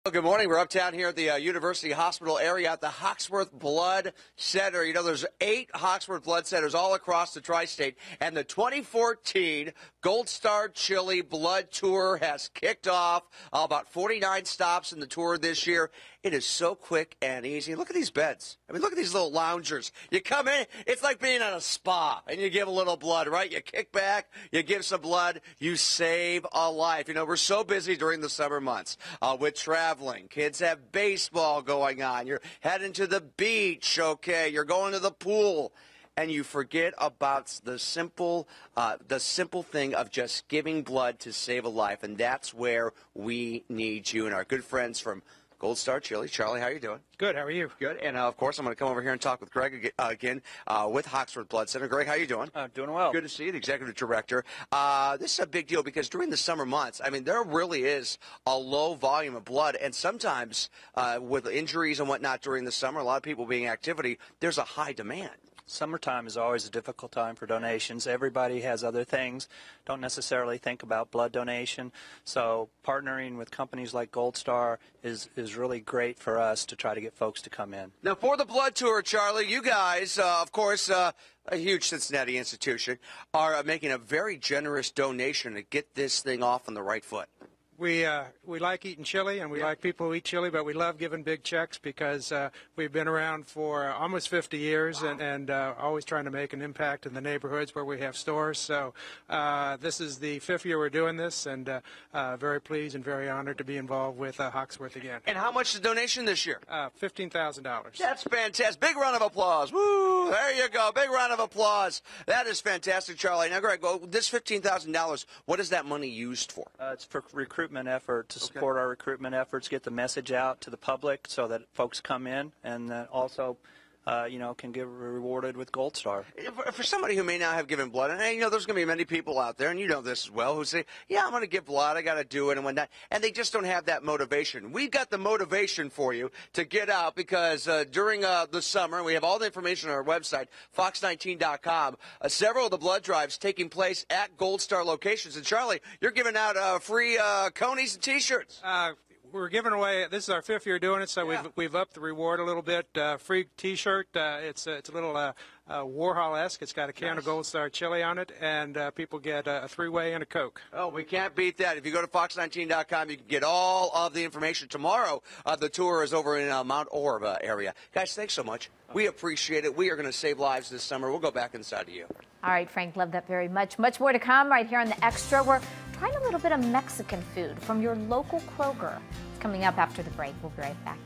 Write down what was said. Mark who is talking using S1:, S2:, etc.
S1: Well, good morning. We're uptown here at the University Hospital area at the Hawksworth Blood Center. You know, there's 8 Hawksworth Blood Centers all across the tri-state, and the 2014 Gold Star Chili Blood Tour has kicked off. About 49 stops in the tour this year. It is so quick and easy. Look at these beds. I mean, look at these little loungers. You come in, it's like being at a spa, and you give a little blood, right? You kick back, you give some blood, you save a life. You know, we're so busy during the summer months with traveling. Kids have baseball going on. You're heading to the beach, okay? You're going to the pool. And you forget about the simple thing of just giving blood to save a life. And that's where we need you and our good friends from Gold Star Chili. Charlie, how are you doing?
S2: Good. How are you?
S1: Good. And, of course, I'm going to come over here and talk with Greg again with Hawksworth Blood Center. Greg, how are you doing?
S2: Doing well.
S1: Good to see you, the executive director. This is a big deal because during the summer months, I mean, there really is a low volume of blood. And sometimes with injuries and whatnot during the summer, a lot of people being activity, there's a high demand.
S2: Summertime is always a difficult time for donations. Everybody has other things, don't necessarily think about blood donation. So partnering with companies like Gold Star is really great for us to try to get folks to come in.
S1: Now, for the blood tour, Charlie, you guys, of course, a huge Cincinnati institution, are making a very generous donation to get this thing off on the right foot.
S3: We like eating chili, and we like people who eat chili, but we love giving big checks because we've been around for almost 50 years. Wow. and always trying to make an impact in the neighborhoods where we have stores. So this is the 5th year we're doing this, and very pleased and very honored to be involved with Hawksworth again.
S1: And how much is the donation this year?
S3: $15,000.
S1: That's fantastic. Big round of applause. Woo! There you go. Big round of applause. That is fantastic, Charlie. Now, Greg, well, this $15,000, what is that money used for?
S2: It's for recruitment effort to support our recruitment efforts, get the message out to the public so that folks come in and also can get rewarded with Gold Star.
S1: For somebody who may not have given blood, and there's going to be many people out there, and you know this as well, who say, yeah, I'm going to give blood, I got to do it and whatnot, and they just don't have that motivation. We've got the motivation for you to get out because during the summer, we have all the information on our website, fox19.com, several of the blood drives taking place at Gold Star locations. And Charlie, you're giving out free conies and T-shirts.
S3: We're giving away, this is our 5th year doing it, so we've upped the reward a little bit. Free T-shirt, it's a little Warhol-esque. It's got a can of Gold Star chili on it, and people get a 3-way and a Coke.
S1: Oh, we can't beat that. If you go to fox19.com, you can get all of the information. Tomorrow, the tour is over in Mount Orb area. Guys, thanks so much. We appreciate it. We are going to save lives this summer. We'll go back inside to you.
S4: All right, Frank, love that very much. Much more to come right here on The Extra. We're trying a little bit of Mexican food from your local Kroger. It's coming up after the break. We'll be right back.